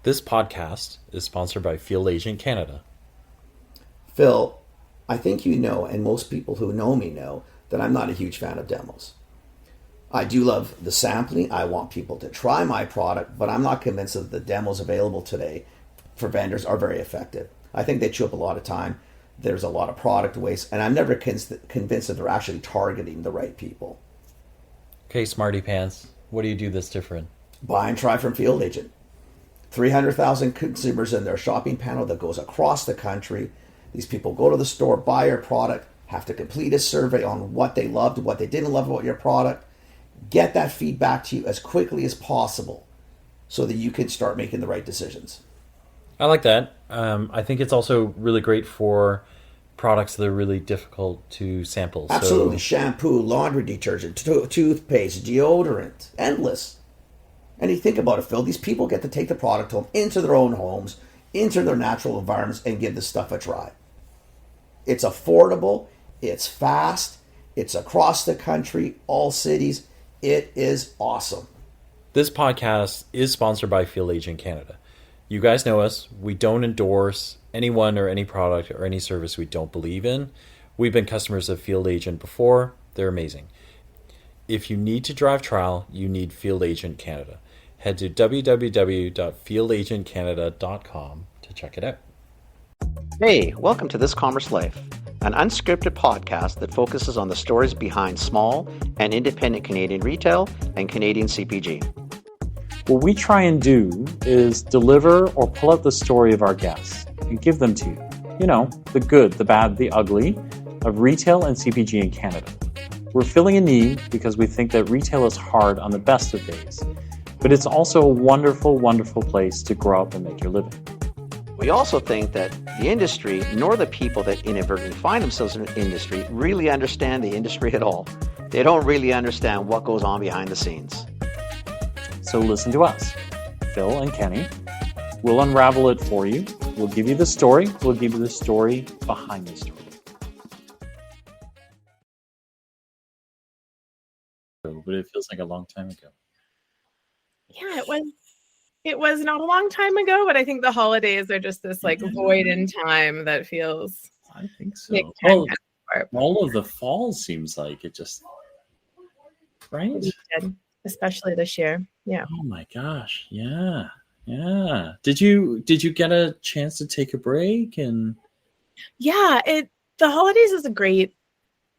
This podcast is sponsored by Field Agent Canada. Phil, I think you know, and most people who know me know, that I'm not a huge fan of demos. I do love the sampling. I want people to try my product, but I'm not convinced that the demos available today for vendors are very effective. I think they chew up a lot of time. There's a lot of product waste, and I'm never convinced that they're actually targeting the right people. Okay, Smarty Pants, what do you do that's different? Buy and try from Field Agent. 300,000 consumers in their shopping panel that goes across the country. These people go to the store, buy your product, have to complete a survey on what they loved, what they didn't love about your product. Get that feedback to you as quickly as possible so that you can start making the right decisions. I like that. I think it's also really great for products that are really difficult to sample. Absolutely. Shampoo, laundry detergent, toothpaste, deodorant, endless. And you think about it, Phil, these people get to take the product home into their own homes, into their natural environments, and give this stuff a try. It's affordable, it's fast, it's across the country, all cities. It is awesome. This podcast is sponsored by Field Agent Canada. You guys know us. We don't endorse anyone or any product or any service we don't believe in. We've been customers of Field Agent before. They're amazing. If you need to drive trial, you need Field Agent Canada. Head to www.fieldagentcanada.com to check it out. Hey, welcome to This Commerce Life, an unscripted podcast that focuses on the stories behind small and independent Canadian retail and Canadian CPG. What we try and do is deliver or pull out the story of our guests and give them to you. You know, the good, the bad, the ugly of retail and CPG in Canada. We're filling a need because we think that retail is hard on the best of days, but it's also a wonderful, wonderful place to grow up and make your living. We also think that the industry, nor the people that inadvertently find themselves in the industry, really understand the industry at all. They don't really understand what goes on behind the scenes. So listen to us, Phil and Kenny. We'll unravel it for you. We'll give you the story. We'll give you the story behind the story. But it feels like a long time ago. Yeah, it was not a long time ago, but I think the holidays are just this like void in time that feels. I think so. Well, all of the fall seems like it just, right? Especially this year. Yeah. Oh my gosh. Yeah. Yeah. Did you get a chance to take a break? And yeah, the holidays is a great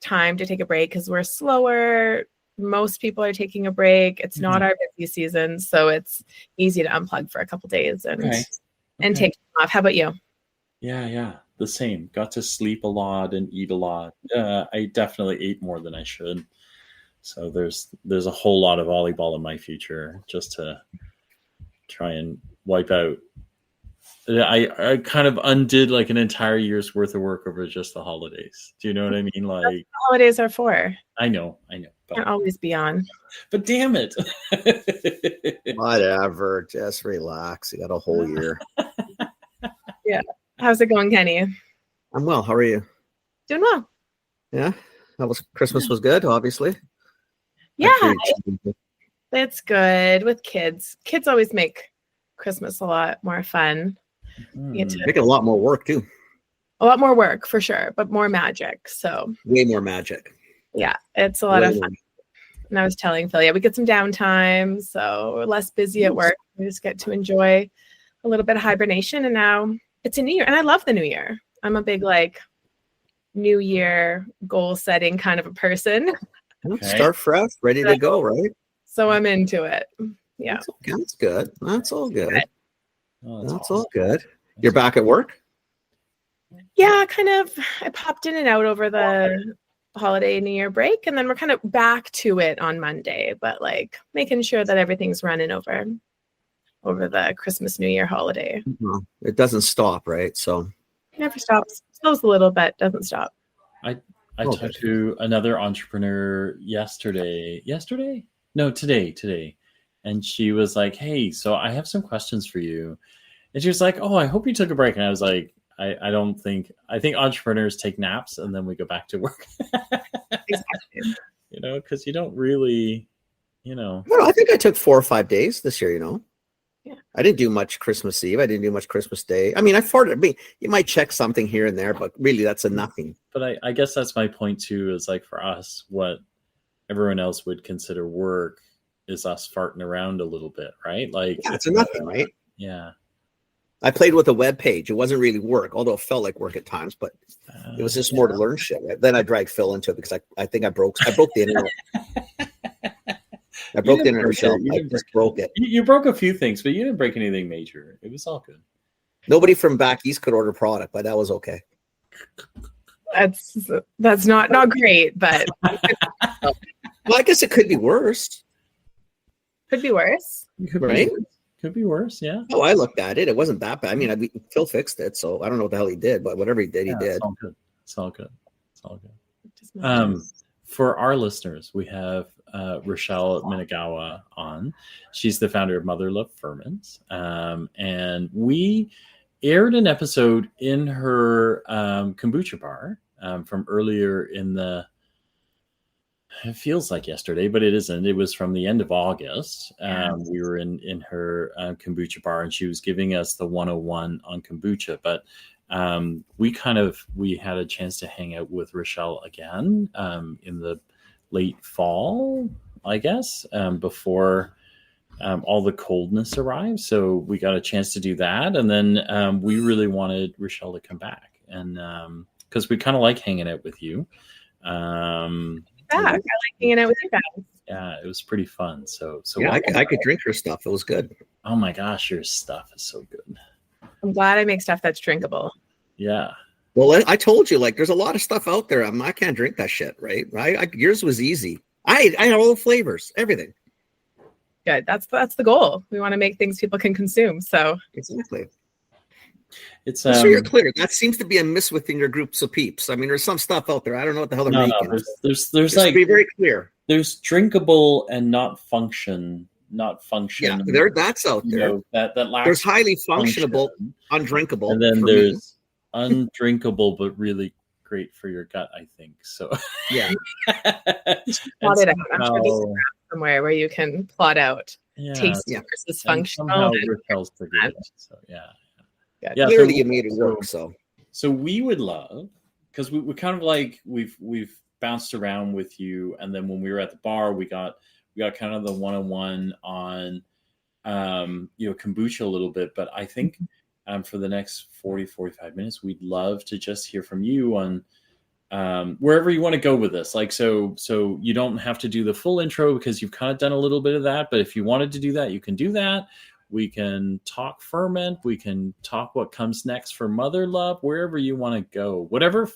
time to take a break because we're slower. Most people are taking a break. It's not our busy season, so it's easy to unplug for a couple days and take off. How about you? Yeah. The same. Got to sleep a lot and eat a lot. I definitely ate more than I should. So there's a whole lot of volleyball in my future just to try and wipe out. I kind of undid like an entire year's worth of work over just the holidays. Do you know what I mean? Like, that's what holidays are for. I know. Can't always be on. But damn it. Whatever. Just relax. You got a whole year. Yeah. How's it going, Kenny? I'm well. How are you? Doing well. Yeah. Christmas was good, obviously. Yeah. It's good with kids. Kids always make Christmas a lot more fun. Making a lot more work too. A lot more work for sure, but more magic. So way more magic. Yeah, it's a lot of fun. And I was telling Phil, we get some downtime, so we're less busy at work. We just get to enjoy a little bit of hibernation. And now it's a new year, and I love the new year. I'm a big new year goal setting kind of a person. Okay. Start fresh, ready to go, right? So I'm into it. Yeah. That's good. That's all good. Oh, that's all good. You're back at work? Yeah, kind of. I popped in and out over the holiday New Year break, and then we're kind of back to it on Monday, but making sure that everything's running over the Christmas New Year holiday. It doesn't stop, right? So it never stops. Slows a little bit, doesn't stop. I talked to another entrepreneur yesterday. No, today. And she was like, hey, so I have some questions for you. And she was like, oh, I hope you took a break. And I was like, I think entrepreneurs take naps and then we go back to work. Exactly. Because you don't really, No, I think I took 4 or 5 days this year, I didn't do much Christmas Eve. I didn't do much Christmas Day. I mean, you might check something here and there, but really that's a nothing. But I guess that's my point too, is like for us, what everyone else would consider work is us farting around a little bit, right? Like it's a nothing, right? Yeah. I played with a web page. It wasn't really work, although it felt like work at times, but it was just more to learn shit. Right? Then I dragged Phil into it because I think I broke the internet. I broke the internet, Rochelle. I just broke it. You broke a few things, but you didn't break anything major. It was all good. Nobody from back east could order product, but that was okay. That's not great, but well, I guess it could be worse. Could be worse, right? Could be worse, yeah. Oh, I looked at it. It wasn't that bad. I mean, Phil fixed it, so I don't know what the hell he did, but whatever he did, he did. It's all good. It's all good. It's all good. For our listeners, we have Rochelle Minagawa on. She's the founder of MotherLove Ferments. And we aired an episode in her kombucha bar from earlier in the, it feels like yesterday, but it isn't. It was from the end of August. We were in her kombucha bar, and she was giving us the 101 on kombucha. But we had a chance to hang out with Rochelle again in the late fall, I guess, before all the coldness arrived. So we got a chance to do that. And then we really wanted Rochelle to come back, and because we kind of like hanging out with you. I like hanging out with you guys. Yeah, it was pretty fun. So yeah, I could drink her stuff. It was good. Oh my gosh, your stuff is so good. I'm glad I make stuff that's drinkable. Yeah. Well, I told you, like, there's a lot of stuff out there. I can't drink that shit, right? Yours was easy. I had all the flavors, everything. Good. That's the goal. We want to make things people can consume. So exactly. It's so you're clear. That seems to be a miss within your groups of peeps. I mean, there's some stuff out there. I don't know what the hell they're making. No, there's just like, to be very clear. There's drinkable and not function. Yeah, that's out there. You know, that lacks there's highly functionable, undrinkable, and then there's undrinkable but really great for your gut, I think. So yeah. Plot it out. I'm sure there's a graph somewhere where you can plot out taste versus functional. So yeah. Yeah, clearly you made it work. So we would love, because we kind of like we've bounced around with you, and then when we were at the bar, we got kind of the 101 on kombucha a little bit, but I think for the next 45 minutes, we'd love to just hear from you on wherever you want to go with this. Like, so you don't have to do the full intro because you've kind of done a little bit of that, but if you wanted to do that, you can do that. We can talk ferment. We can talk what comes next for MotherLove, wherever you want to go, whatever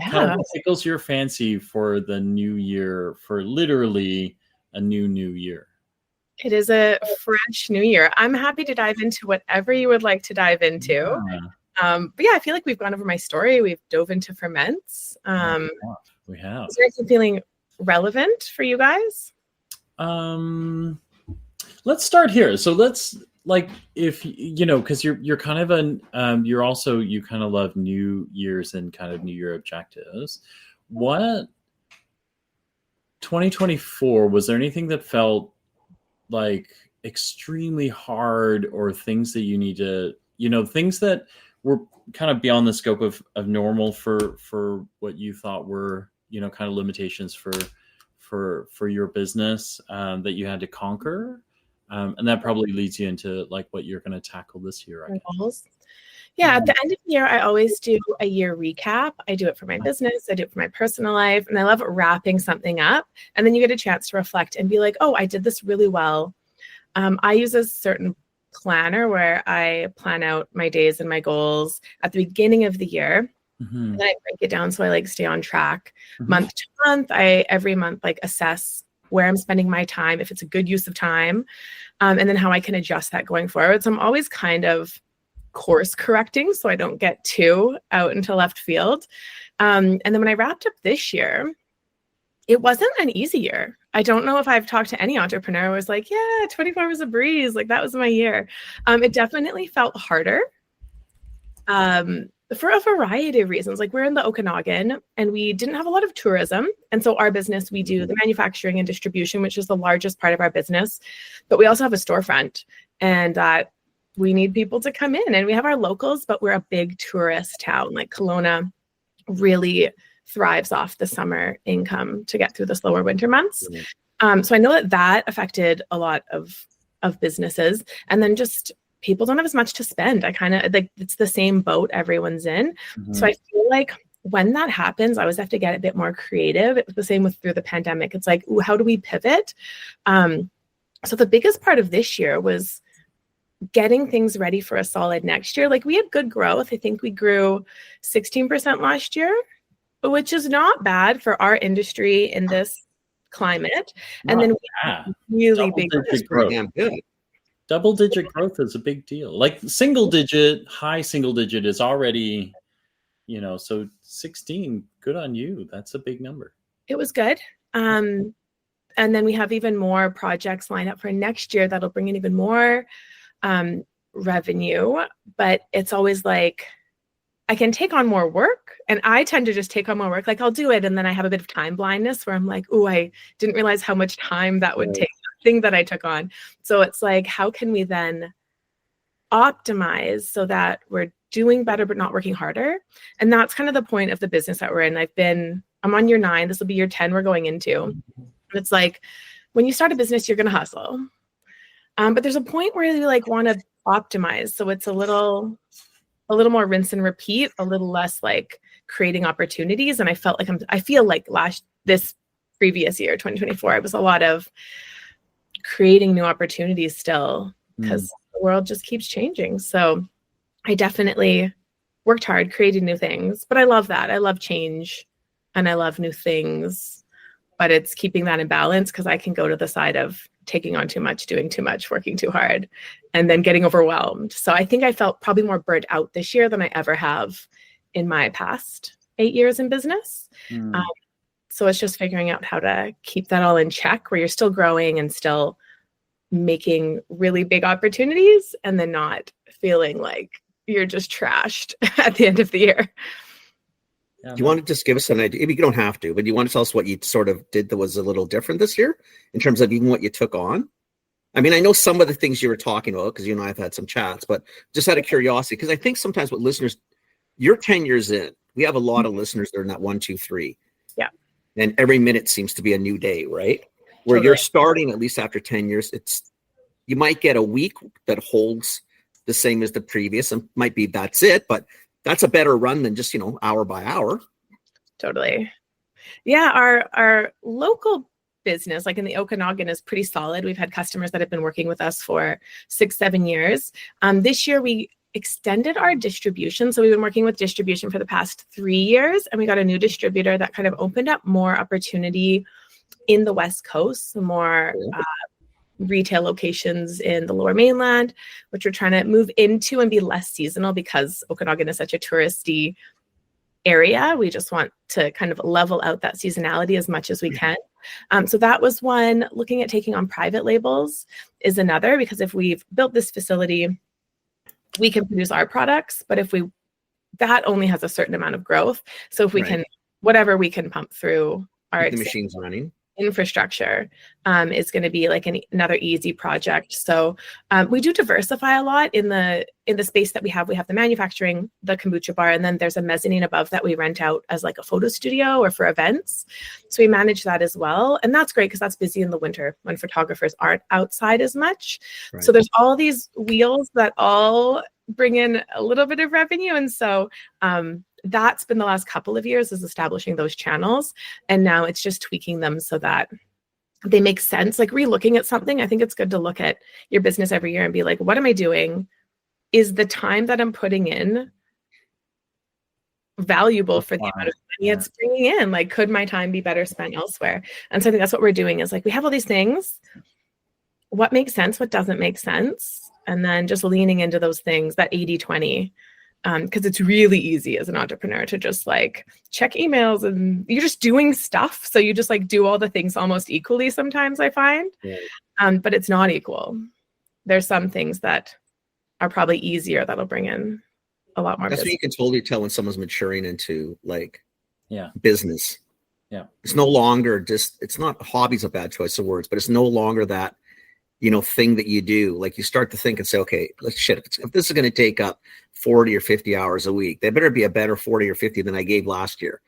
kind of tickles your fancy for the new year, for literally a new year. It is a fresh new year. I'm happy to dive into whatever you would like to dive into. Yeah. But yeah, I feel like we've gone over my story. We've dove into ferments. We have. Is there anything feeling relevant for you guys? Let's start here. So let's, like, if because you're kind of you kind of love New Year's and kind of New Year objectives. What 2024, was there anything that felt like extremely hard, or things that you need to, things that were kind of beyond the scope of normal for what you thought were, kind of limitations for your business that you had to conquer? And that probably leads you into like what you're going to tackle this year. Yeah, at the end of the year, I always do a year recap. I do it for my business, I do it for my personal life, and I love wrapping something up. And then you get a chance to reflect and be like, oh, I did this really well. I use a certain planner where I plan out my days and my goals at the beginning of the year. Mm-hmm. And then I break it down so I stay on track month to month. I every month assess where I'm spending my time, if it's a good use of time, and then how I can adjust that going forward. So I'm always kind of course correcting so I don't get too out into left field. And then when I wrapped up this year, it wasn't an easy year. I don't know if I've talked to any entrepreneur who was like, yeah, 24 was a breeze. Like, that was my year. It definitely felt harder. For a variety of reasons. Like, we're in the Okanagan and we didn't have a lot of tourism. And so our business, we do the manufacturing and distribution, which is the largest part of our business, but we also have a storefront. and that we need people to come in. And we have our locals, but we're a big tourist town. Like Kelowna really thrives off the summer income to get through the slower winter months. So I know that affected a lot of businesses. And then just people don't have as much to spend. I kind of like, it's the same boat everyone's in. So I feel like when that happens, I always have to get a bit more creative. It was the same with through the pandemic. It's like, ooh, how do we pivot? So the biggest part of this year was getting things ready for a solid next year. Like we had good growth. I think we grew 16% last year, which is not bad for our industry in this climate. And then we had really big growth. Double-digit growth is a big deal. Like high single digit is already, so 16, good on you. That's a big number. It was good. And then we have even more projects lined up for next year that'll bring in even more revenue. But it's always like, I can take on more work, and I tend to just take on more work. Like I'll do it, and then I have a bit of time blindness where I'm like, oh, I didn't realize how much time that would take, the thing that I took on. So it's like, how can we then optimize so that we're doing better but not working harder? And that's kind of the point of the business that we're in. I'm on year 9. This will be year 10 we're going into. And it's like, when you start a business, you're going to hustle. But there's a point where you like want to optimize. So it's a little more rinse and repeat, a little less like creating opportunities. And I feel like this previous year, 2024, it was a lot of creating new opportunities still, because the world just keeps changing. So I definitely worked hard, created new things, but I love that. I love change and I love new things, but it's keeping that in balance, because I can go to the side of taking on too much, doing too much, working too hard, and then getting overwhelmed. So I think I felt probably more burnt out this year than I ever have in my past 8 years in business. So it's just figuring out how to keep that all in check, where you're still growing and still making really big opportunities, and then not feeling like you're just trashed at the end of the year. Do you want to just give us an idea? You don't have to, but do you want to tell us what you sort of did that was a little different this year in terms of even what you took on? I mean, I know some of the things you were talking about, because you and I have had some chats, but just out of curiosity, because I think sometimes what listeners, you're 10 years in, we have a lot of listeners that are in that 1, 2, 3. Yeah. And every minute seems to be a new day, right? Where you're starting, at least after 10 years, you might get a week that holds the same as the previous, and might be that's it, but that's a better run than just, hour by hour. Totally. Yeah. Our local business, like in the Okanagan, is pretty solid. We've had customers that have been working with us for 6-7 years. This year we extended our distribution. So we've been working with distribution for the past 3 years, and we got a new distributor that kind of opened up more opportunity in the West Coast, more retail locations in the Lower Mainland, which we're trying to move into and be less seasonal, because Okanagan is such a touristy area. We just want to kind of level out that seasonality as much as we can. So that was one. Looking at taking on private labels is another, because if we've built this facility, we can produce our products, but that only has a certain amount of growth. So if we can, whatever we can pump through our the machines running infrastructure is going to be like another easy project. So we do diversify a lot in the space that we have. We have the manufacturing, the kombucha bar, and then there's a mezzanine above that we rent out as like a photo studio or for events. So we manage that as well. And that's great, because that's busy in the winter when photographers aren't outside as much. Right. So there's all these wheels that all bring in a little bit of revenue. And so that's been the last couple of years, is establishing those channels. And now it's just tweaking them so that they make sense. Like re-looking at something, I think it's good to look at your business every year and be like, what am I doing? Is the time that I'm putting in valuable for the amount of money it's bringing in? Like, could my time be better spent elsewhere? And so I think that's what we're doing, is like, we have all these things. What makes sense? What doesn't make sense? And then just leaning into those things, that 80-20. Because it's really easy as an entrepreneur to just like check emails, and you're just doing stuff. So you just like do all the things almost equally sometimes, I find. But it's not equal. There's some things that are probably easier that'll bring in a lot more. That's what you can totally tell when someone's maturing into like business. Yeah. It's no longer just, it's not, hobby's a bad choice of words, but it's no longer that thing that you do. Like you start to think and say, okay, if this is going to take up 40 or 50 hours a week, there better be a better 40 or 50 than I gave last year.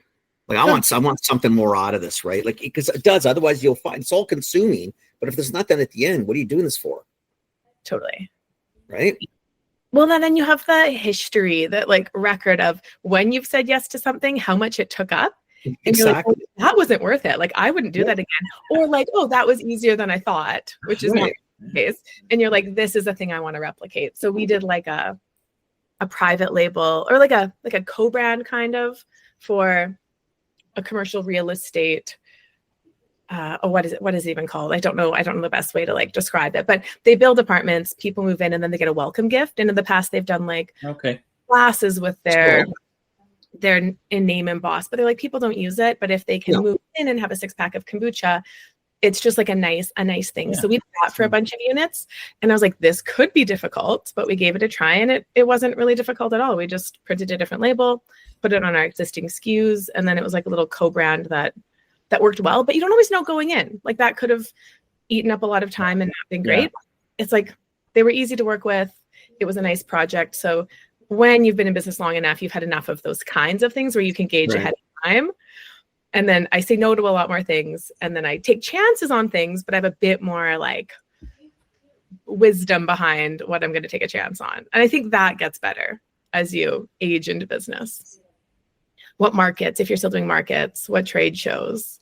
Like I want something more out of this, right? Like, because it does. Otherwise you'll find it's all consuming. But if there's nothing at the end, what are you doing this for? Totally. Right. Well, then you have the history, that like record of when you've said yes to something, how much it took up. And you're like, oh, that wasn't worth it. Like, I wouldn't do that again. Or like, oh, that was easier than I thought, which is not the case. And you're like, this is a thing I want to replicate. So we did like a private label, or like a co-brand kind of, for a commercial real estate. What is it even called? I don't know the best way to like describe it, but they build apartments, people move in, and then they get a welcome gift. And in the past they've done like classes with their in name embossed, but they're like, people don't use it, but if they can move in and have a 6-pack of kombucha, it's just like a nice thing. So we did that for a bunch of units, and I was like, this could be difficult, but we gave it a try, and it wasn't really difficult at all. We just printed a different label, put it on our existing SKUs, and then it was like a little co-brand that worked well. But you don't always know going in. Like that could have eaten up a lot of time and not been great. It's like they were easy to work with. It was a nice project. So when you've been in business long enough, you've had enough of those kinds of things where you can gauge ahead of time. And then I say no to a lot more things. And then I take chances on things, but I have a bit more like wisdom behind what I'm going to take a chance on. And I think that gets better as you age into business. What markets, if you're still doing markets, what trade shows?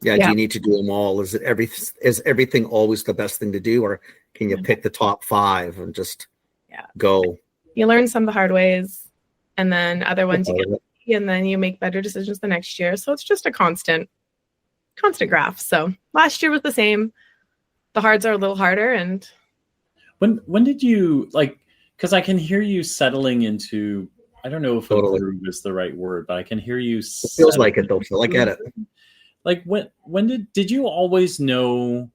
Do you need to do them all? Is everything always the best thing to do? Or can you pick the top 5 and just go? You learn some the hard ways, and then other ones you get lucky, and then you make better decisions the next year. So it's just a constant graph. So last year was the same. The hards are a little harder. And when did you because I can hear you settling into, I don't know if a groove is the right word, but I can hear you. It feels like it though, Phil. I get it. Like when did you always know?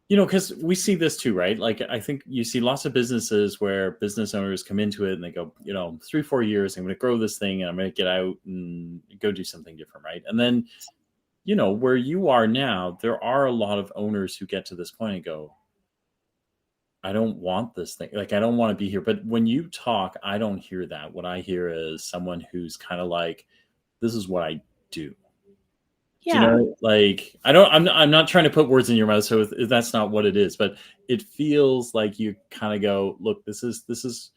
Because we see this too, right? Like I think you see lots of businesses where business owners come into it and they go, 3-4 years, I'm going to grow this thing and I'm going to get out and go do something different, right? And then, where you are now, there are a lot of owners who get to this point and go, I don't want this thing. Like, I don't want to be here. But when you talk, I don't hear that. What I hear is someone who's kind of like, this is what I do. Yeah. I'm not trying to put words in your mouth, so that's not what it is, but it feels like you kind of go, look, this is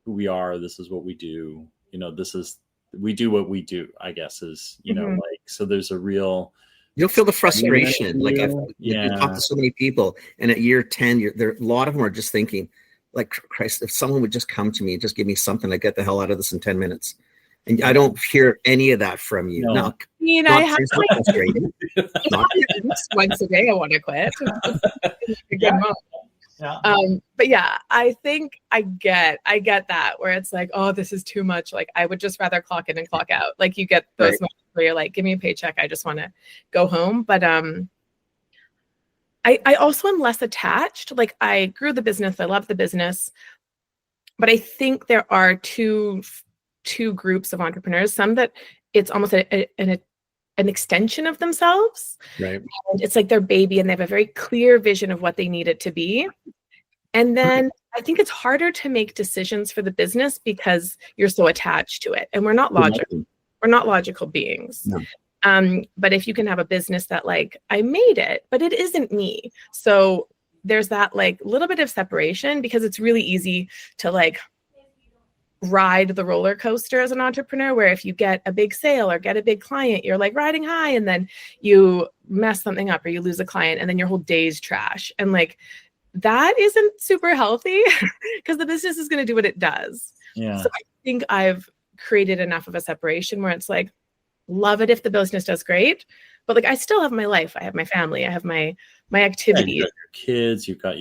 who we are. This is what we do. We do what we do, I guess is, so there's a real, you'll feel the frustration. Like I've talked to so many people, and at year 10, a lot of them are just thinking like, Christ, if someone would just come to me and just give me something, I'd get the hell out of this in 10 minutes. And I don't hear any of that from you. No. I have once a day I want to quit. But I think I get that, where it's like, oh, this is too much. Like I would just rather clock in and clock out. Like you get those moments where you're like, give me a paycheck. I just want to go home. But I also am less attached. Like I grew the business. I love the business. But I think there are two groups of entrepreneurs, some that it's almost an extension of themselves. Right. And it's like their baby, and they have a very clear vision of what they need it to be. And then I think it's harder to make decisions for the business because you're so attached to it. And we're not logical. We're not logical beings. No. But if you can have a business that like, I made it, but it isn't me. So there's that like little bit of separation, because it's really easy to like ride the roller coaster as an entrepreneur, where if you get a big sale or get a big client, you're like riding high, and then you mess something up or you lose a client, and then your whole day's trash. And like that isn't super healthy because the business is going to do what it does. Yeah. So I think I've created enough of a separation where it's like, love it if the business does great, but like I still have my life. I have my family. I have my activities. You've got your kids. You've got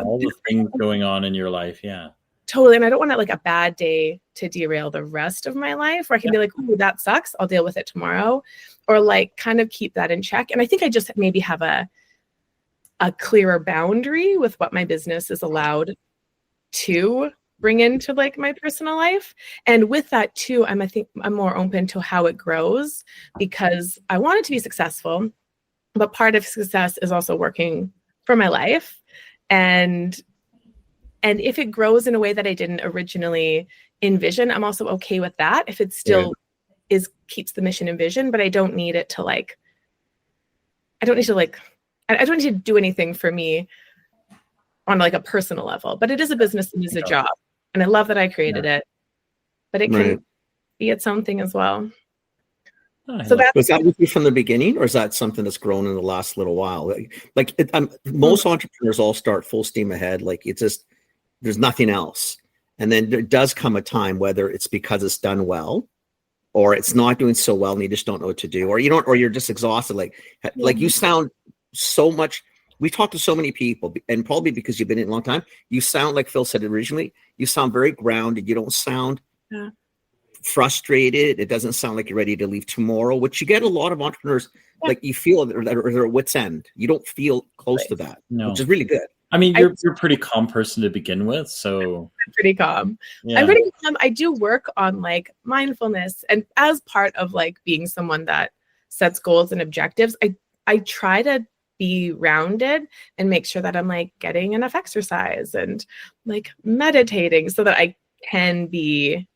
all the things going on in your life. Yeah. Totally. And I don't want like a bad day to derail the rest of my life, where I can be like, oh, that sucks. I'll deal with it tomorrow. Or like kind of keep that in check. And I think I just maybe have a clearer boundary with what my business is allowed to bring into like my personal life. And with that too, I think I'm more open to how it grows, because I want it to be successful. But part of success is also working for my life. And if it grows in a way that I didn't originally envision, I'm also okay with that. If it still keeps the mission and vision, but I don't need it to I don't need to do anything for me on like a personal level, but it is a business and is a job. And I love that I created it, but it can be its own thing as well. So was that with you from the beginning, or is that something that's grown in the last little while? Most entrepreneurs all start full steam ahead. Like it's just, there's nothing else. And then there does come a time, whether it's because it's done well or it's not doing so well and you just don't know what to do, or you don't, or you're just exhausted. Like you sound so much, we talked to so many people, and probably because you've been in a long time, you sound like Phil said originally, you sound very grounded. You don't sound frustrated. It doesn't sound like you're ready to leave tomorrow, which you get a lot of entrepreneurs, like you feel they're at wit's end. You don't feel close to that, which is really good. I mean, you're a pretty calm person to begin with, so I'm pretty calm. Yeah. I'm pretty calm. I do work on like mindfulness, and as part of like being someone that sets goals and objectives, I try to be rounded and make sure that I'm like getting enough exercise and like meditating so that I can be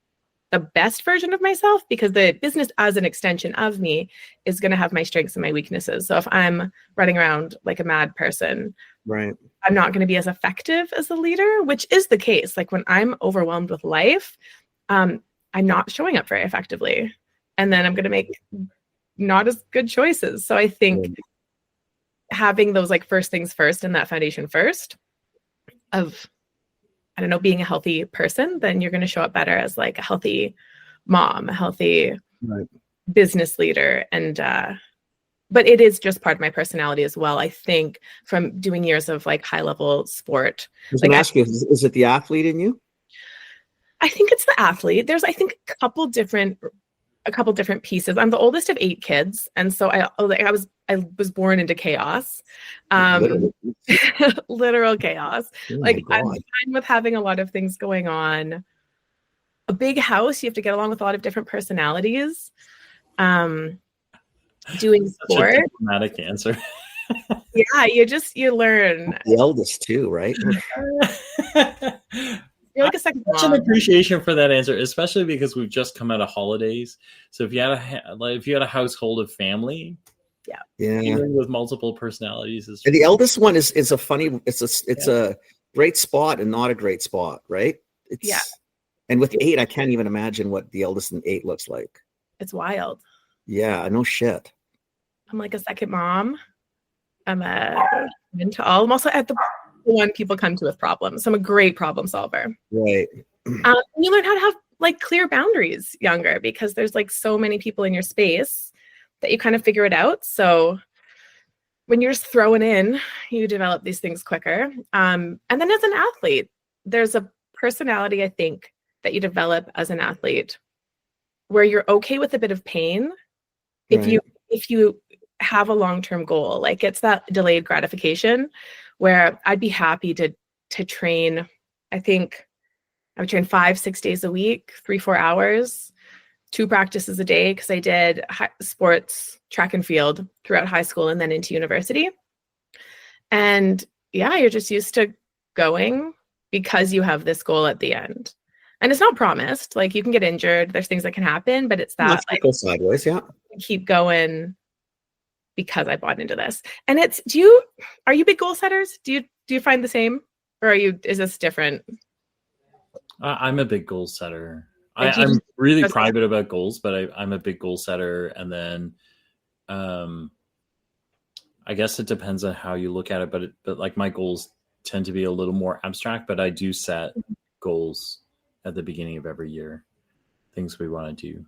the best version of myself, because the business as an extension of me is going to have my strengths and my weaknesses. So if I'm running around like a mad person, right, I'm not going to be as effective as a leader, which is the case. Like when I'm overwhelmed with life, I'm not showing up very effectively, and then I'm going to make not as good choices. So I think having those like first things first and that foundation first of, I don't know, being a healthy person, then you're going to show up better as like a healthy mom, a healthy business leader. And, but it is just part of my personality as well. I think from doing years of like high level sport. I was going to ask you, is it the athlete in you? I think it's the athlete. There's, I think, a couple different pieces. I'm the oldest of 8 kids. And so I was born into chaos, literal chaos. I'm fine with having a lot of things going on. A big house, you have to get along with a lot of different personalities. Doing sport. Such a diplomatic answer. Yeah, you learn. The eldest too, right? You're like a second mom. Such an appreciation for that answer, especially because we've just come out of holidays. So if you had a household of family, dealing with multiple personalities is. And the eldest one is a funny. It's a great spot and not a great spot, right? And with 8, I can't even imagine what the eldest in 8 looks like. It's wild. Yeah, no shit. I'm like a second mom. I'm I'm also at the one people come to with problems. I'm a great problem solver. Right. You learn how to have like clear boundaries younger, because there's like so many people in your space that you kind of figure it out. So when you're just throwing in, you develop these things quicker. And then as an athlete, there's a personality, I think, that you develop as an athlete where you're okay with a bit of pain if you have a long-term goal. Like it's that delayed gratification where I'd be happy to train. I think I would train 5-6 days a week, 3-4 hours, 2 practices a day, because I did sports, track and field throughout high school and then into university. And you're just used to going because you have this goal at the end. And it's not promised. Like you can get injured. There's things that can happen, but it's that go sideways. Yeah. Keep going because I bought into this. And it's, are you big goal setters? Do you find the same, or is this different? I'm a big goal setter. I'm really private about goals, but I'm a big goal setter. And then, I guess it depends on how you look at it, but like my goals tend to be a little more abstract, but I do set goals at the beginning of every year, things we want to do.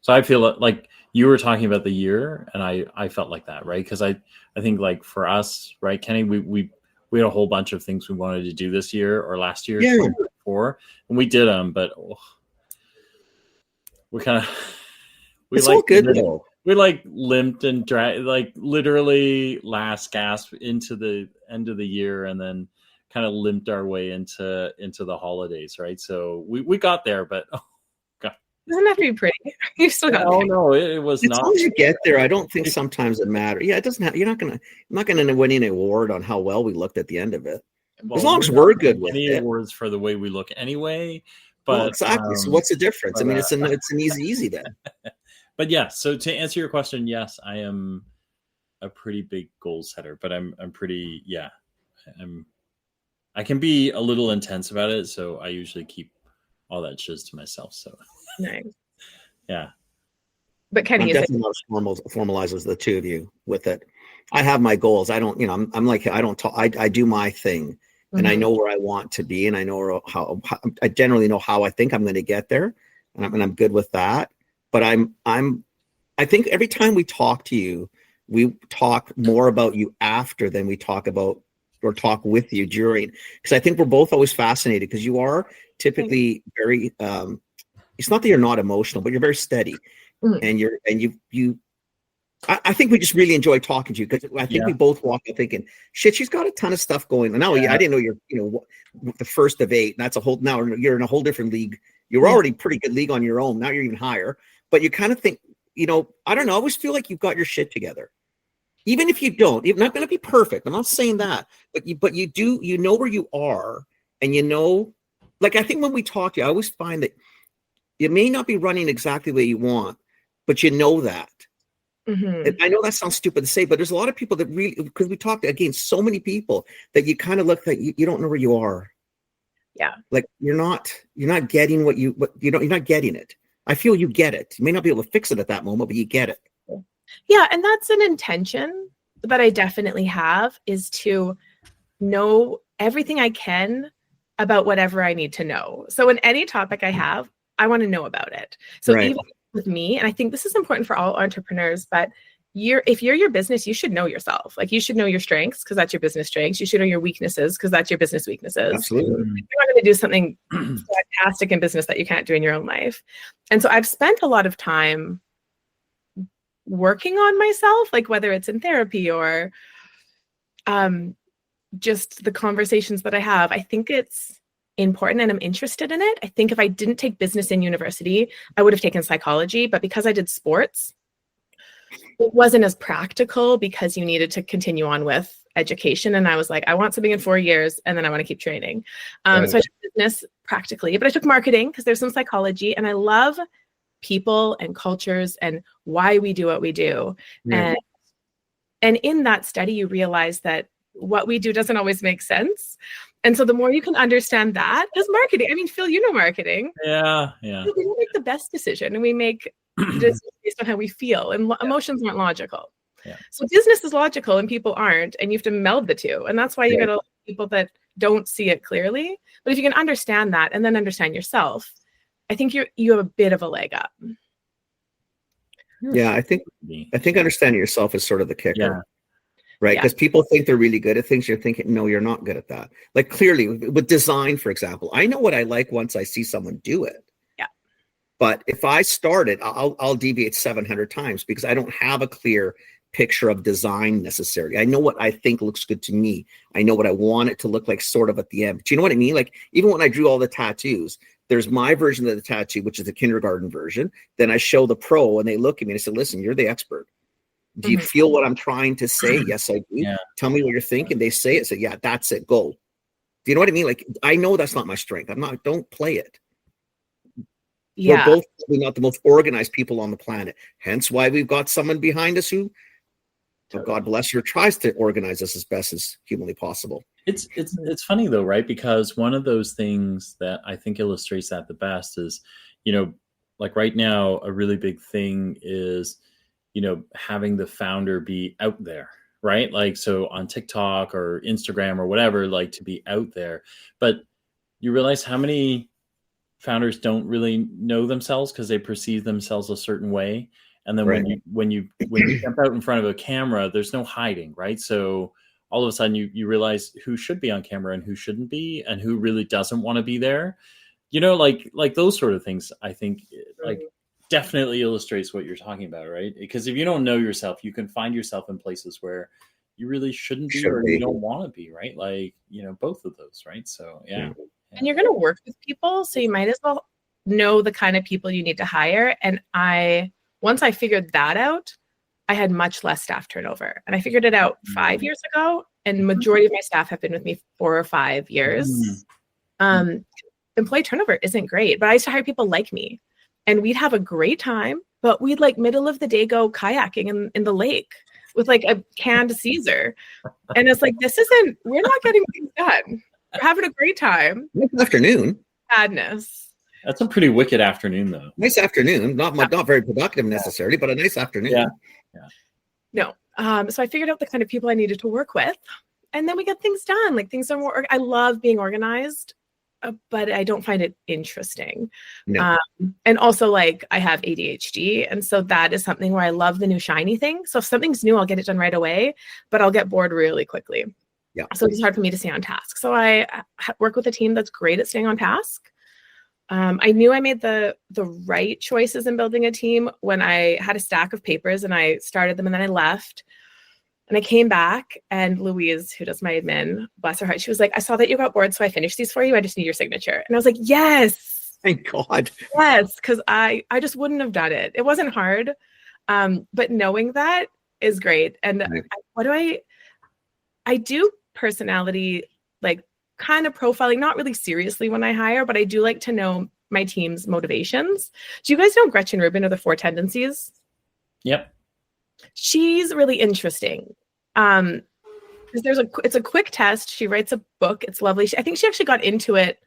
So I feel like you were talking about the year, and I felt like that, right? Because I think like for us, right, Kenny, we had a whole bunch of things we wanted to do this year or last year, 2024, and we did them, but it's all good though. We like limped and dragged, like literally last gasp into the end of the year, and then kind of limped our way into the holidays, right? So we got there, but God. doesn't have to be pretty. You still got Oh no, it was As not. long as you get there, I don't think sometimes it matters. Yeah, it doesn't have, I'm not gonna win any award on how well we looked at the end of it. As long as we're good with any it. awards for the way we look anyway. Well, But exactly. So what's the difference? I mean, it's an easy then. But yeah, so to answer your question, yes, I am a pretty big goal setter, but I'm pretty, yeah, I can be a little intense about it. So I usually keep all that shiz to myself. So nice. Yeah. But Kenny, I'm is definitely not as formalized as the two of you with it. I have my goals. I don't, I'm like, I don't talk, I do my thing, and I know where I want to be, and I know how I generally know how I think I'm going to get there, and I'm good with that. But I think every time we talk to you, we talk more about you after than we talk about or talk with you during, because I think we're both always fascinated, because you are typically very, it's not that you're not emotional, but you're very steady. And I think we just really enjoy talking to you, because I think we both walk up thinking, shit, she's got a ton of stuff going on. Now, I didn't know you're, the first of 8. And that's now you're in a whole different league. You were already pretty good league on your own. Now you're even higher, but you kind of think, I don't know. I always feel like you've got your shit together. Even if you don't, you're not going to be perfect. I'm not saying that, but you do, know where you are, and like, I think when we talk to you, I always find that it may not be running exactly the way you want, but you know that. I know that sounds stupid to say, but there's a lot of people that really, because we talked against so many people, that you kind of look like you don't know where you are. Yeah. Like you're not getting you're not getting it. I feel you get it. You may not be able to fix it at that moment, but you get it. Yeah. And that's an intention that I definitely have, is to know everything I can about whatever I need to know. So in any topic I have, I want to know about it. So even with me, and I think this is important for all entrepreneurs, but if you're your business, you should know yourself. Like, you should know your strengths, because that's your business strengths. You should know your weaknesses, because that's your business weaknesses. Absolutely. You're not going to do something fantastic in business that you can't do in your own life. And so I've spent a lot of time working on myself, like whether it's in therapy or just the conversations that I have. I think it's important, and I'm interested in it. I think if I didn't take business in university, I would have taken psychology, but because I did sports, it wasn't as practical, because you needed to continue on with education. And I was like, I want something in 4 years, and then I want to keep training. So I took business practically, but I took marketing because there's some psychology, and I love people and cultures and why we do what we do. And in that study, you realize that what we do doesn't always make sense. And so the more you can understand that as marketing, I mean, Phil, you know marketing. Yeah. We don't make the best decision, and we make decisions based on how we feel, and emotions aren't logical. So business is logical and people aren't, and you have to meld the two. And that's why you get a lot of people that don't see it clearly. But if you can understand that and then understand yourself, I think you have a bit of a leg up. Yeah, I think understanding yourself is sort of the kicker. Right? Because people think they're really good at things. You're thinking, no, you're not good at that. Like, clearly with design, for example, I know what I like once I see someone do it. Yeah. But if I start it, I'll deviate 700 times, because I don't have a clear picture of design necessarily. I know what I think looks good to me. I know what I want it to look like sort of at the end. Do you know what I mean? Like, even when I drew all the tattoos, there's my version of the tattoo, which is the kindergarten version. Then I show the pro, and they look at me and I say, listen, you're the expert. Do you feel what I'm trying to say? Yes, I do. Yeah. Tell me what you're thinking. They say it. So yeah, that's it. Go. Do you know what I mean? Like, I know that's not my strength. Don't play it. Yeah. We're both probably not the most organized people on the planet. Hence why we've got someone behind us who, God bless her, tries to organize us as best as humanly possible. It's funny though, right? Because one of those things that I think illustrates that the best is, like right now, a really big thing is, having the founder be out there, right? Like, so on TikTok or Instagram or whatever, like, to be out there. But you realize how many founders don't really know themselves because they perceive themselves a certain way. And then when you jump out in front of a camera, there's no hiding, right? So all of a sudden you realize who should be on camera and who shouldn't be, and who really doesn't want to be there. Like those sort of things, I think, like, definitely illustrates what you're talking about, right? Because if you don't know yourself, you can find yourself in places where you really shouldn't be, or you don't want to be, right? Like, both of those, right? So yeah. And you're going to work with people, so you might as well know the kind of people you need to hire. And once I figured that out, I had much less staff turnover. And I figured it out 5 years ago. And majority of my staff have been with me 4 or 5 years. Employee turnover isn't great, but I used to hire people like me, and we'd have a great time, but we'd like middle of the day go kayaking in the lake with like a canned Caesar. And it's like, we're not getting things done. We're having a great time. Nice afternoon. Madness. That's a pretty wicked afternoon, though. Nice afternoon. Not very productive necessarily, but a nice afternoon. Yeah. No. So I figured out the kind of people I needed to work with, and then we get things done. Like things are more, I love being organized, but I don't find it interesting. No. And also like I have ADHD. And so that is something where I love the new shiny thing. So if something's new, I'll get it done right away, but I'll get bored really quickly. Yeah. So it's hard for me to stay on task. So I work with a team that's great at staying on task. I knew I made the right choices in building a team when I had a stack of papers and I started them and then I left. And I came back and Louise, who does my admin, bless her heart, she was like, I saw that you got bored, so I finished these for you. I just need your signature. And I was like, yes. Thank God. Yes, because I just wouldn't have done it. It wasn't hard. But knowing that is great. And right. I do personality, like kind of profiling, not really seriously when I hire, but I do like to know my team's motivations. Do you guys know Gretchen Rubin of the 4 Tendencies? Yep. She's really interesting. It's a quick test. She writes a book. It's lovely. I think she actually got into it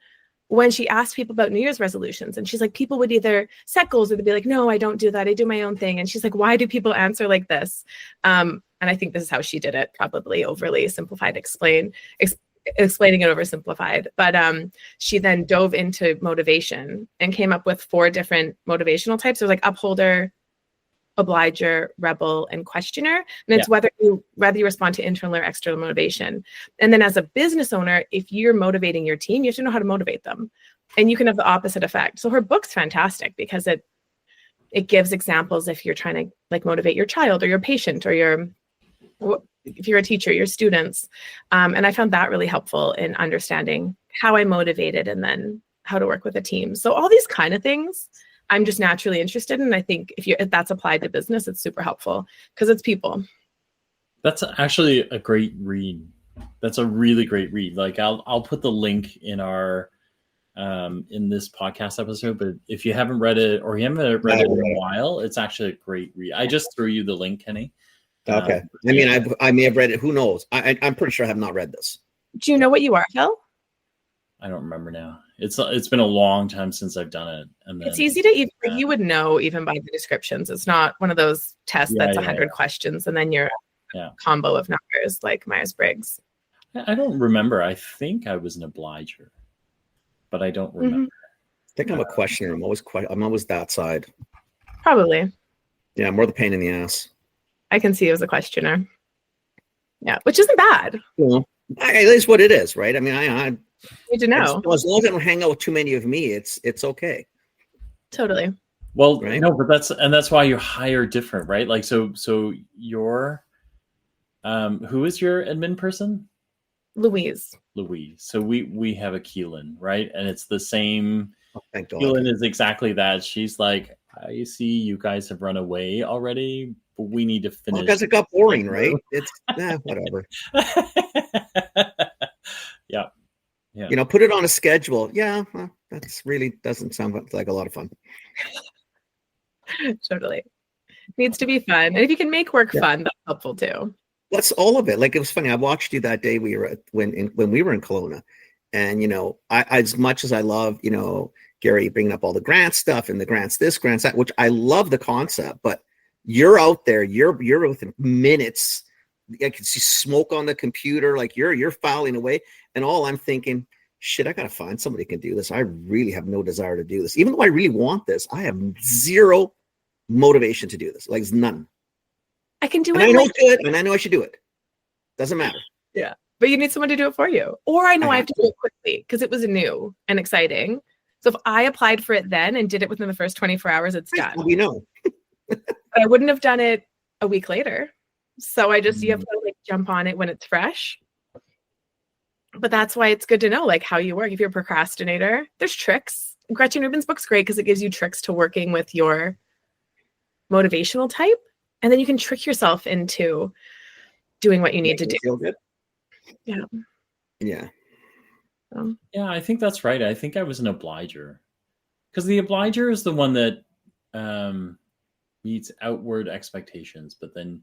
when she asked people about New Year's resolutions. And she's like, people would either set goals or they'd be like, no, I don't do that. I do my own thing. And she's like, why do people answer like this? And I think this is how she did it, probably overly simplified, explaining it oversimplified. But she then dove into motivation and came up with 4 different motivational types. There's like upholder, obliger, rebel, and questioner. And it's whether you respond to internal or external motivation. And then as a business owner, if you're motivating your team, you have to know how to motivate them. And you can have the opposite effect. So her book's fantastic because it gives examples if you're trying to like motivate your child or your patient or if you're a teacher, your students. And I found that really helpful in understanding how I motivated and then how to work with a team. So all these kind of things I'm just naturally interested in. And I think if that's applied to business, it's super helpful because it's people. That's actually a great read. That's a really great read. Like I'll put the link in our in this podcast episode, but if you haven't read it or you haven't read it in a while, it's actually a great read. I just threw you the link, Kenny. Okay. I may have read it. Who knows? I'm pretty sure I have not read this. Do you know what you are, Phil? I don't remember now. It's been a long time since I've done it. And then, it's easy to even you would know even by the descriptions. It's not one of those tests that's 100 questions and then you're a combo of numbers like Myers-Briggs. I don't remember. I think I was an obliger, but I don't remember. I think I'm a questioner. I'm always that side. Probably. Yeah, more the pain in the ass. I can see it as a questioner. Yeah, which isn't bad. Well, it is what it is, right? I mean, I need to know. As long as I don't hang out with too many of me, it's okay. Totally. Well, right? No, but that's why you hire different, right? Like so you're who is your admin person? Louise. So we have a Keelan, right? And it's the same. Oh, thank God. Keelan is exactly that. She's like, I see you guys have run away already, but we need to finish. Well, because it got boring, right? It's whatever. Yeah. You know, put it on a schedule. Yeah, well, that's really doesn't sound like a lot of fun. Totally. Needs to be fun. And if you can make work fun, that's helpful too. That's all of it. Like, it was funny. I watched you that day we were when we were in Kelowna. And, you know, I as much as I love, you know, Gary bringing up all the grant stuff and the grants this, grants that, which I love the concept, but you're out there, you're within minutes. I can see smoke on the computer, like you're filing away. And all I'm thinking, shit, I got to find somebody who can do this. I really have no desire to do this. Even though I really want this, I have zero motivation to do this. Like, none. I can do it. I know it's good, and I know I should do it. Doesn't matter. Yeah. But you need someone to do it for you. Or I know I have to do it quickly because it was new and exciting. So if I applied for it then and did it within the first 24 hours, it's done. Well, you know. But I wouldn't have done it a week later. So you have to like jump on it when it's fresh. But that's why it's good to know like how you work. If you're a procrastinator, there's tricks. Gretchen Rubin's book's great because it gives you tricks to working with your motivational type. And then you can trick yourself into doing what you need to do. Feel good. Yeah. Yeah. Yeah, I think that's right. I think I was an obliger. Because the obliger is the one that meets outward expectations, but then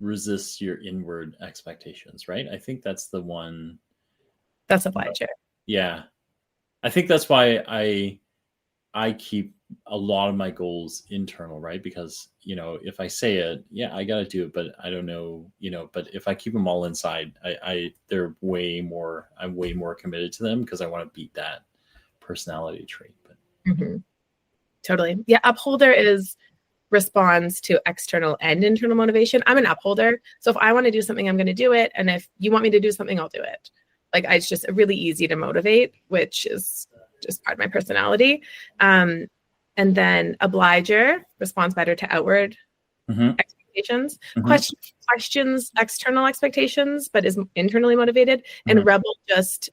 resists your inward expectations, right? I think that's the one. That's obliger. Yeah. I think that's why I keep a lot of my goals internal, right? Because, you know, if I say it, yeah, I got to do it, but I don't know, you know, but if I keep them all inside, I'm way more committed to them because I want to beat that personality trait. But Totally. Yeah. Upholder responds to external and internal motivation. I'm an upholder. So if I want to do something, I'm going to do it. And if you want me to do something, I'll do it. Like it's just really easy to motivate, which is just part of my personality. And then obliger responds better to outward expectations, questions external expectations, but is internally motivated. And rebel just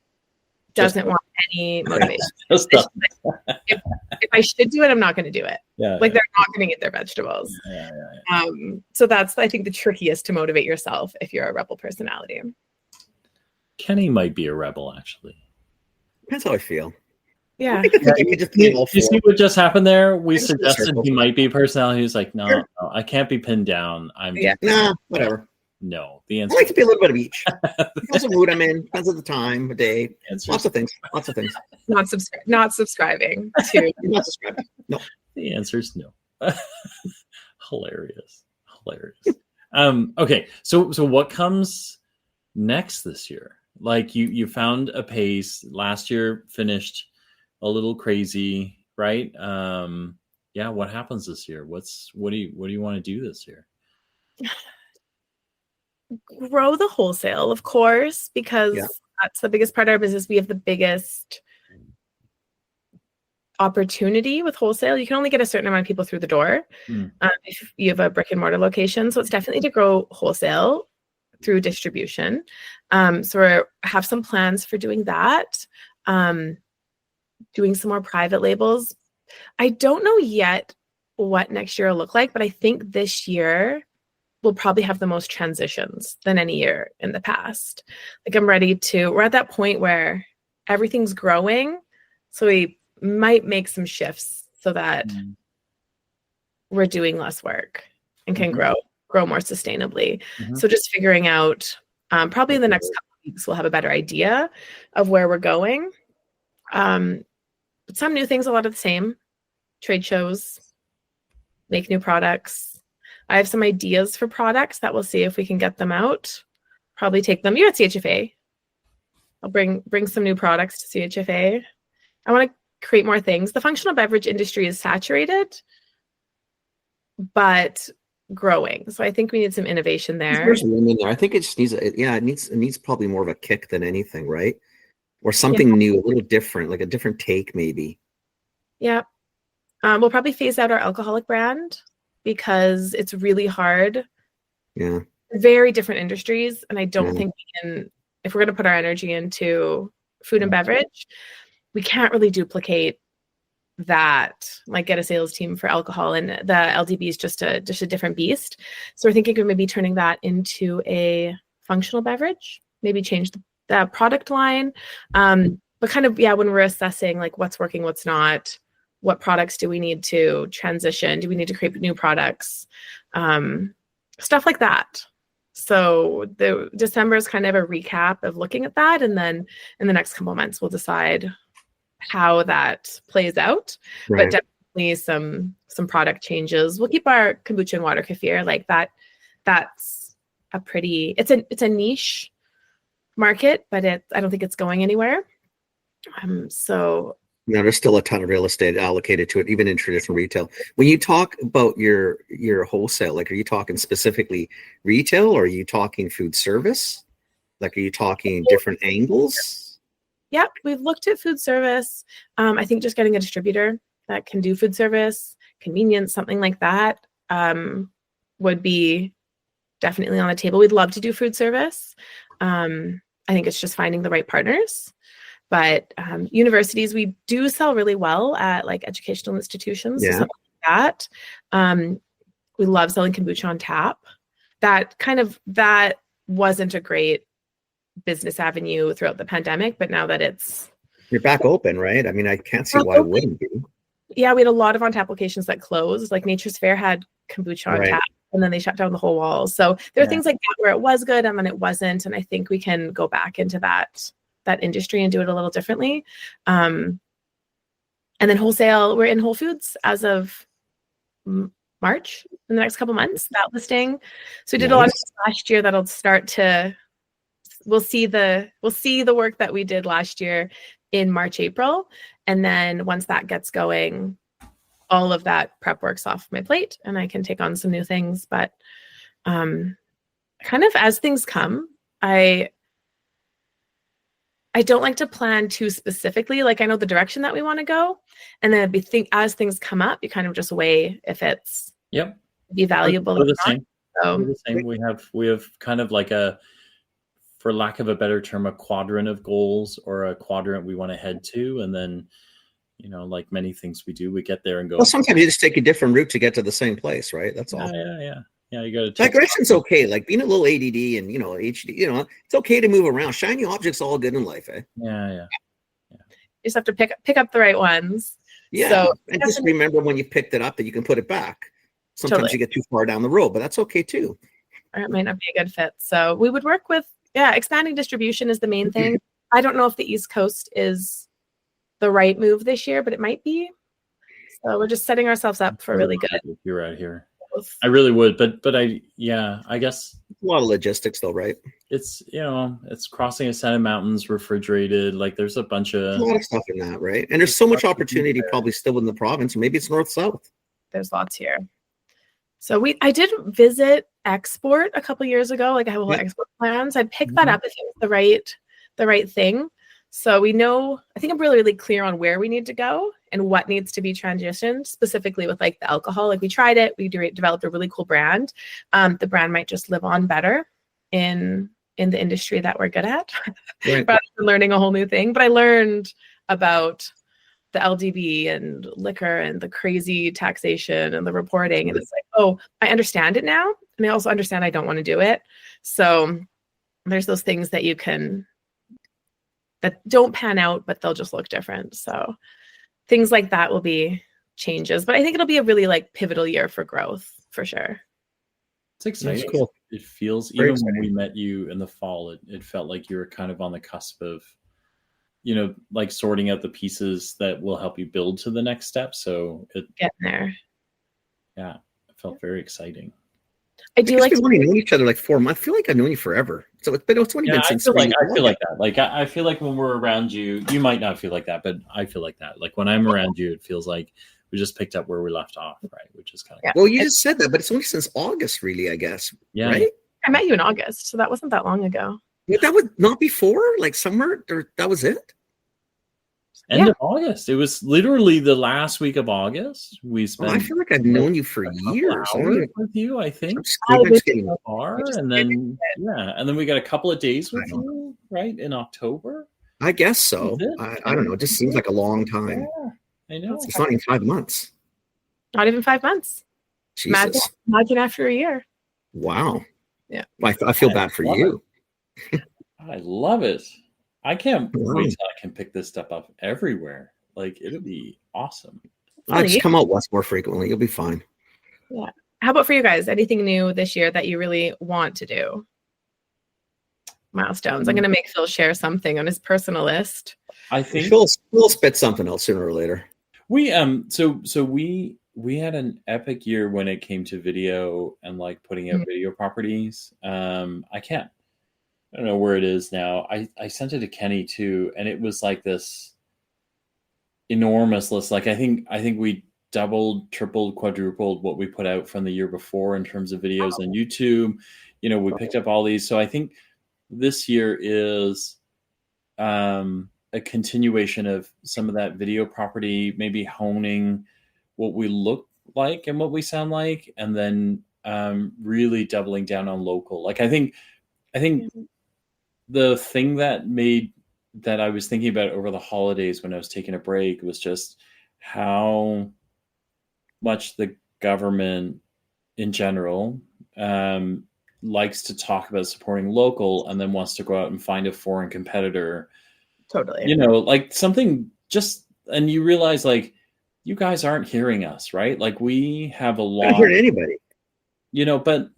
doesn't want any motivation. If I should do it, I'm not going to do it. They're not going to eat their vegetables. So that's, I think, the trickiest to motivate yourself if you're a rebel personality. Kenny might be a rebel, actually. That's how I feel. Yeah. You see what just happened there? We suggested he might be a personality. He's like, no, I can't be pinned down. Whatever. No, the answer. I like to be a little bit of each. Depends on the mood I'm in. Depends on the time of day. Lots of things. Not subscribing to. Not subscribing. No. The answer is no. Hilarious. Okay, so what comes next this year? Like you found a pace. Last year finished a little crazy, right? What happens this year? What do you want to do this year? Grow the wholesale, of course, because that's the biggest part of our business. We have the biggest opportunity with wholesale. You can only get a certain amount of people through the door if you have a brick and mortar location. So it's definitely to grow wholesale through distribution. So we have some plans for doing that. Doing some more private labels. I don't know yet what next year will look like, but I think this year we'll probably have the most transitions than any year in the past. Like we're at that point where everything's growing. So we might make some shifts so that we're doing less work and can grow more sustainably. So just figuring out, probably in the next couple of weeks, we'll have a better idea of where we're going. But some new things, a lot of the same. Trade shows, make new products. I have some ideas for products that we'll see if we can get them out. Probably take them. You're at CHFA. I'll bring some new products to CHFA. I want to create more things. The functional beverage industry is saturated, but growing. So I think we need some innovation there. I think it just needs it needs probably more of a kick than anything, right? Or something new, a little different, like a different take maybe. Yeah. We'll probably phase out our alcoholic brand because it's really hard. Yeah. Very different industries. And I don't think we can, if we're going to put our energy into food and beverage, we can't really duplicate that, like get a sales team for alcohol, and the LDB is just a different beast. So we're thinking of maybe turning that into a functional beverage, maybe change the product line. But kind of, when we're assessing like what's working, what's not, what products do we need to transition? Do we need to create new products? Stuff like that. So the December is kind of a recap of looking at that. And then in the next couple of months, we'll decide how that plays out. Right. But definitely some product changes. We'll keep our kombucha and water kefir like that. That's a pretty, it's a niche market, but I don't think it's going anywhere. So no, there's still a ton of real estate allocated to it, even in traditional retail. When you talk about your wholesale, like, are you talking specifically retail, or are you talking food service? Like, are you talking different angles? Yeah, we've looked at food service. I think just getting a distributor that can do food service, convenience, something like that, would be definitely on the table. We'd love to do food service. I think it's just finding the right partners. But universities, we do sell really well at like educational institutions. So Yeah. something like that. We love selling kombucha on tap. That wasn't a great business avenue throughout the pandemic, but now that You're back open, right? I mean, I can't see why it wouldn't be. Yeah, we had a lot of on-tap locations that closed. Like Nature's Fair had kombucha on tap, and then they shut down the whole wall. So there are things like that where it was good and then it wasn't. And I think we can go back into that industry and do it a little differently. And then wholesale, we're in Whole Foods as of March in the next couple months, that listing. So we did a lot of last year that'll start to, we'll see the work that we did last year in March, April. And then once that gets going, all of that prep work's off my plate and I can take on some new things. But kind of as things come, I don't like to plan too specifically. Like I know the direction that we want to go. And then as things come up, you kind of just weigh if it's be valuable. We're the same. So we're the same. We have kind of like for lack of a better term, a quadrant of goals or a quadrant we want to head to. And then, like many things we do, we get there and go. Well, sometimes you just take a different route to get to the same place, right? That's all. Yeah, you got to. Digression's okay. Like being a little ADD and HD, it's okay to move around. Shiny objects all good in life, eh? Yeah. You just have to pick up the right ones. Yeah, so, and just remember when you picked it up that you can put it back. Sometimes you get too far down the road, but that's okay too. Or it might not be a good fit. So we would work with expanding distribution is the main thing. I don't know if the East Coast is the right move this year, but it might be. So we're just setting ourselves up for really good. If you're out here. I really would, but I guess it's a lot of logistics though, right? It's it's crossing a set of mountains, refrigerated. Like there's a lot of stuff in that, right? And there's so much opportunity probably still in the province, or maybe it's north south. There's lots here. So I did visit Export a couple years ago. Like I have a whole export plans. I'd pick that up if it was the right thing. So we know, I think I'm really, really clear on where we need to go and what needs to be transitioned, specifically with like the alcohol. Like we tried it, we developed a really cool brand. The brand might just live on better in the industry that we're good at, rather than learning a whole new thing. But I learned about the LDB and liquor and the crazy taxation and the reporting. And it's like, oh, I understand it now. And I also understand I don't want to do it. So there's those things that that don't pan out, but they'll just look different. So things like that will be changes, but I think it'll be a really like pivotal year for growth for sure. It's exciting. That's cool. It feels, even when we met you in the fall, it felt like you were kind of on the cusp of, like sorting out the pieces that will help you build to the next step. So getting there. Yeah. It felt very exciting. I do like we've only known each other like 4 months. I feel like I've known you forever. So it's only been since. I feel like that. Like I feel like when we're around you, you might not feel like that, but I feel like that. Like when I'm around you, it feels like we just picked up where we left off, right? Which is kind of Well, you just said that, but it's only since August, really, I guess. Yeah. Right? I met you in August, so that wasn't that long ago. But that was not before, like somewhere, or that was it. End of August. It was literally the last week of August. We spent. I feel like I've known you for years. With you, I think. And then we got a couple of days with you, right, in October. I guess so. I don't know. It just seems like a long time. Yeah, I know. It's not even 5 months. Not even 5 months. Jesus. Imagine after a year. Wow. Yeah. I feel bad for you. I love it. I can't wait till I can pick this stuff up everywhere. Like it'll be awesome. Just come out west more frequently. You'll be fine. Yeah. How about for you guys? Anything new this year that you really want to do? Milestones. I'm going to make Phil share something on his personal list. I think Phil spit something else sooner or later. We so we had an epic year when it came to video and like putting out video properties. I don't know where it is now. I sent it to Kenny too, and it was like this enormous list. Like I think we doubled, tripled, quadrupled what we put out from the year before in terms of videos on YouTube. We picked up all these. So I think this year is a continuation of some of that video property, maybe honing what we look like and what we sound like, and then really doubling down on local. Like I think the thing that I was thinking about over the holidays when I was taking a break was just how much the government in general likes to talk about supporting local and then wants to go out and find a foreign competitor. Totally. Like something just, and you realize like, you guys aren't hearing us, right? Like we have a lot. I'm not hearing anybody. But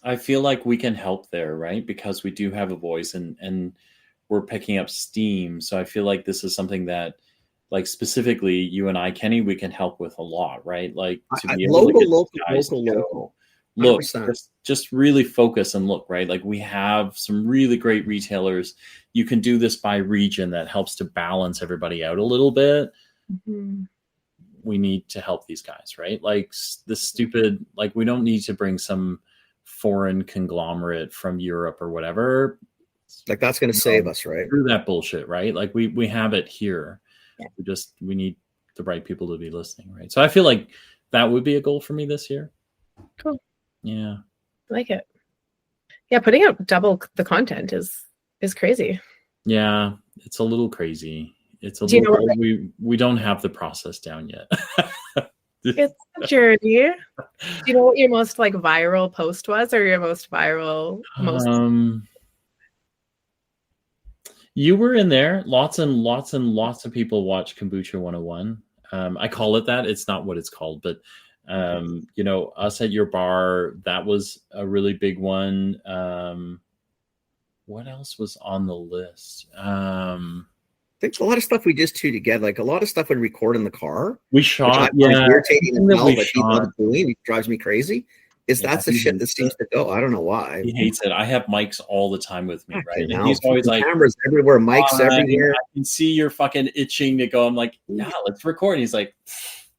I feel like we can help there, right? Because we do have a voice and we're picking up steam. So I feel like this is something that, like specifically you and I, Kenny, we can help with a lot, right? Like to be able to get local. Look, just really focus and look, right? Like we have some really great retailers. You can do this by region that helps to balance everybody out a little bit. Mm-hmm. We need to help these guys, right? Like the stupid, like we don't need to bring some foreign conglomerate from Europe or whatever. Like that's going to save us, right? Through that bullshit, right? Like we have it here. Yeah. We need the right people to be listening, right? So I feel like that would be a goal for me this year. Cool. Yeah. I like it. Yeah, putting out double the content is crazy. Yeah, it's a little crazy. It's a little, we don't have the process down yet. It's a journey. Do you know what your most like viral post was, or your most viral You were in there. Lots and lots and lots of people watch Kombucha 101. I call it that. It's not what it's called, but us at your bar, that was a really big one. What else was on the list? I think a lot of stuff we just do together, like a lot of stuff we record in the car. We shot, irritating as hell, but he loves doing. It drives me crazy. That's the shit that seems to go. I don't know why. He hates it. I have mics all the time with me, right? And he's always like, cameras everywhere, mics everywhere. I can see you're fucking itching to go. I'm like, yeah, let's record. And he's like,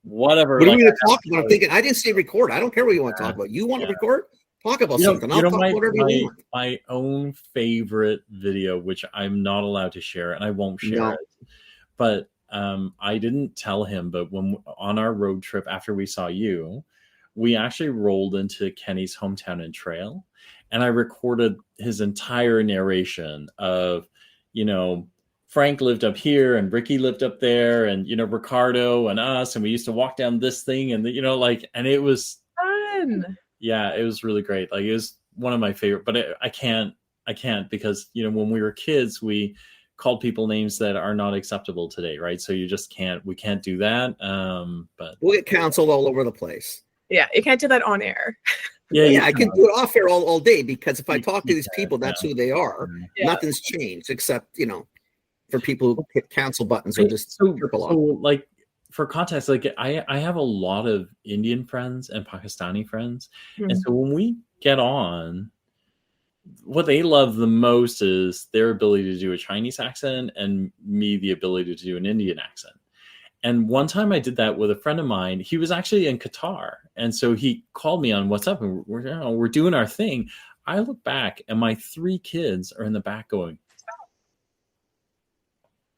whatever. What are we going to talk about? I'm thinking, I didn't say record. I don't care what you want to talk about. You want to record? Talk about something. I'll talk about whatever you want. My own favorite video, which I'm not allowed to share, and I won't share it. But I didn't tell him, but when on our road trip after we saw you, we actually rolled into Kenny's hometown and trail, and I recorded his entire narration of, Frank lived up here and Ricky lived up there, and Ricardo and us, and we used to walk down this thing, and and it was fun. Yeah, it was really great. Like it was one of my favorite, but I can't because when we were kids, we called people names that are not acceptable today, right? So you just we can't do that. But we'll get canceled all over the place. Yeah, you can't do that on air. I can do it off air all day, because if I talk to these people, that's who they are. Yeah. Nothing's changed except, for people who hit cancel buttons or just triple off. So like for context, like I have a lot of Indian friends and Pakistani friends. Mm-hmm. And so when we get on, what they love the most is their ability to do a Chinese accent and me, the ability to do an Indian accent. And one time I did that with a friend of mine. He was actually in Qatar. And so he called me on WhatsApp and we're doing our thing. I look back and my 3 kids are in the back going.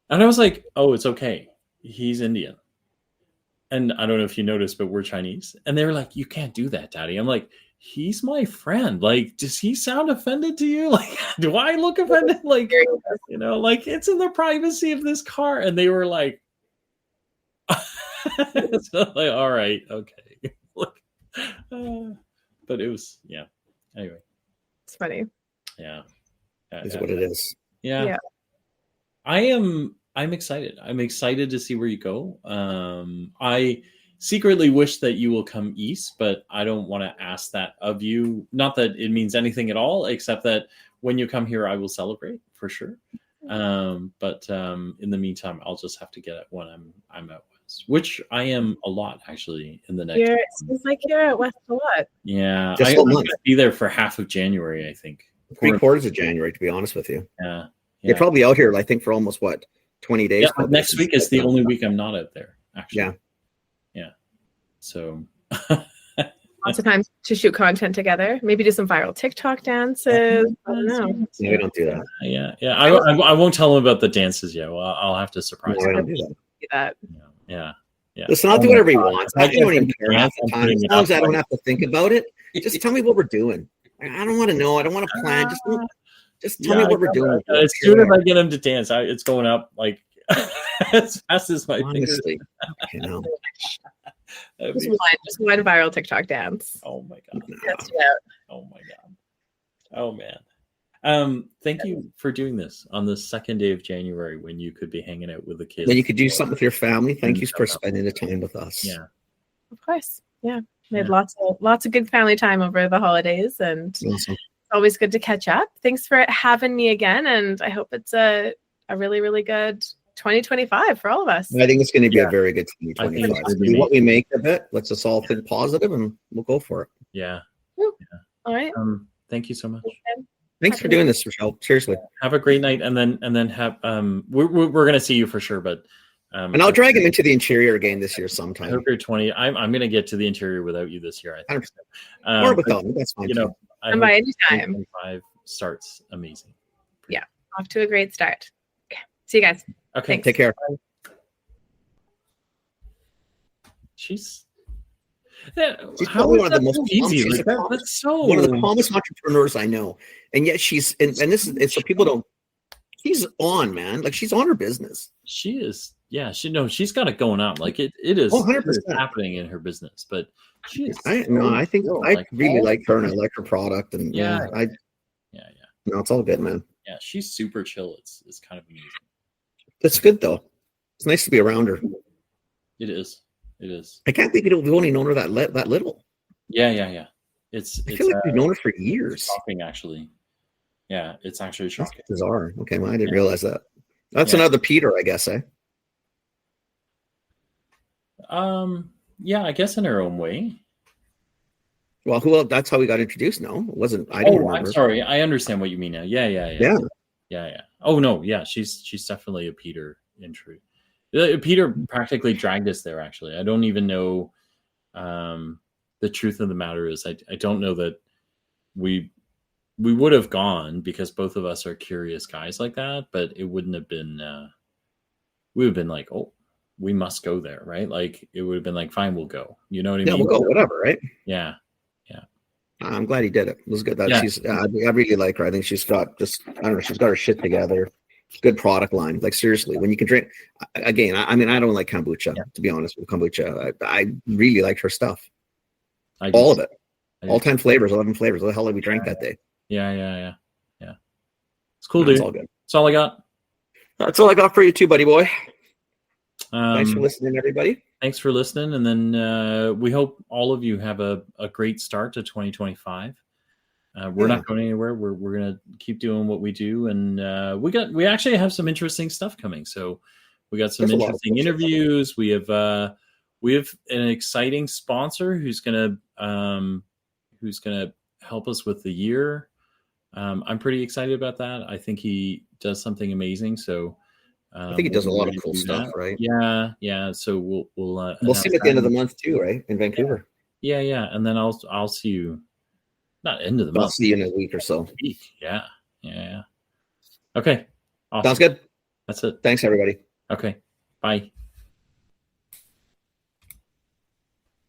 And I was like, oh, it's okay. He's Indian. And I don't know if you noticed, but we're Chinese. And they were like, you can't do that, Daddy. I'm like, he's my friend. Like, does he sound offended to you? Like, do I look offended? Like, like it's in the privacy of this car. And they were like, so like, all right, okay. But it was, anyway. It's funny. Yeah. It's what it is. Yeah. I'm excited. I'm excited to see where you go. I secretly wish that you will come east, but I don't want to ask that of you. Not that it means anything at all, except that when you come here, I will celebrate for sure. But in the meantime, I'll just have to get it when I'm out west, which I am a lot actually in the next. It seems like you're at west a lot. Yeah, I'm going to be there for half of January, I think. 3/4 of January, to be honest with you. Yeah. You're probably out here, I think, for almost 20 days. Yeah, next week is the only week I'm not out there, actually. Yeah. So lots of times to shoot content together. Maybe do some viral TikTok dances. I don't know. No, we don't do that. Yeah. I won't tell them about the dances yet. Well, I'll have to surprise them. I don't do that. Yeah. Listen, I'll do whatever he wants. I don't even care half the time. As long as I don't have to think about it, just tell me what we're doing. I don't want to know. I don't want to plan. Just Just tell me what we're doing. As soon as I get him to dance, it's going up like as fast as my fingers. Honestly, you know. Just one viral TikTok dance. Oh my god. Test it out. Oh my god. Oh man. Thank you for doing this on the second day of January when you could be hanging out with the kids. When you could do something with your family. Thank you for spending the time with us. Yeah. Of course. Yeah. We had lots of good family time over the holidays, and Awesome. it's always good to catch up. Thanks for having me again, and I hope it's a really, really good 2025 for all of us. I think it's going to be a very good 2025. be What we make of it, let's just all think positive, and we'll go for it. Yeah. All right. Thank you so much. Thanks for doing this, Rochelle. Seriously. Have a great night, and then have we're gonna see you for sure, but and I'll drag him into the interior again this year sometime. February 20. I'm gonna get to the interior without you this year, I think. Or without me, that's fine. You know, And by any time. 2025 starts amazing. Yeah. Off to a great start. Okay. See you guys. Okay. Thanks. Take care. She's probably one of the most easy. she's Like that's so one of the calmest entrepreneurs I know, and yet she's and this is so people don't. She's on, man. Like she's on her business. She is. Yeah, she's got it going on. Like it is, 100%. it is happening in her business, but she is. I think I really like her, and I like her product, and yeah. No, it's all good, man. Yeah, she's super chill. It's kind of amazing. That's good though. It's nice to be around her. It is. It is. I can't think we've only known her that little. Yeah. It's. I feel like we've known her for years. Shocking, actually. Yeah, it's actually shocking. That's bizarre. Okay, well, I didn't realize that. That's another Peter, I guess, eh? Yeah, I guess in her own way. Well, who else? That's how we got introduced. No, it wasn't. I don't remember. I'm sorry. I understand what you mean now. Yeah. Oh no, yeah. She's definitely a Peter intro. Peter practically dragged us there. Actually, I don't even know. The truth of the matter is, I don't know that we would have gone because both of us are curious guys like that, but it wouldn't have been. We would have been like, oh, we must go there, right? Like it would have been like, fine, we'll go. You know what I mean? Yeah, we'll go. Whatever, right? Yeah. I'm glad he did it. It was good. She's. I really like her. I think she's got just. I don't know. She's got her shit together. Good product line. Like seriously, when you can drink. Again, I mean, I don't like kombucha. To be honest with kombucha, I really liked her stuff. All of it. All-time flavors, 11 flavors. What the hell did we drink that day? Yeah. It's cool, dude. It's all good. That's all I got. That's all I got for you too, buddy boy. Thanks for listening, everybody. Thanks for listening, and then we hope all of you have a great start to 2025. We're not going anywhere. We're gonna keep doing what we do, and we actually have some interesting stuff coming. So we got some interesting interviews. We have an exciting sponsor who's gonna help us with the year. I'm pretty excited about that. I think he does something amazing. So. I think he does a lot of cool stuff, right? Yeah. So we'll see him at the end of the month too, right? In Vancouver. Yeah. And then I'll see you. Not end of the month. I'll see you in a week or so. Yeah. Okay. Awesome. Sounds good. That's it. Thanks, everybody. Okay. Bye.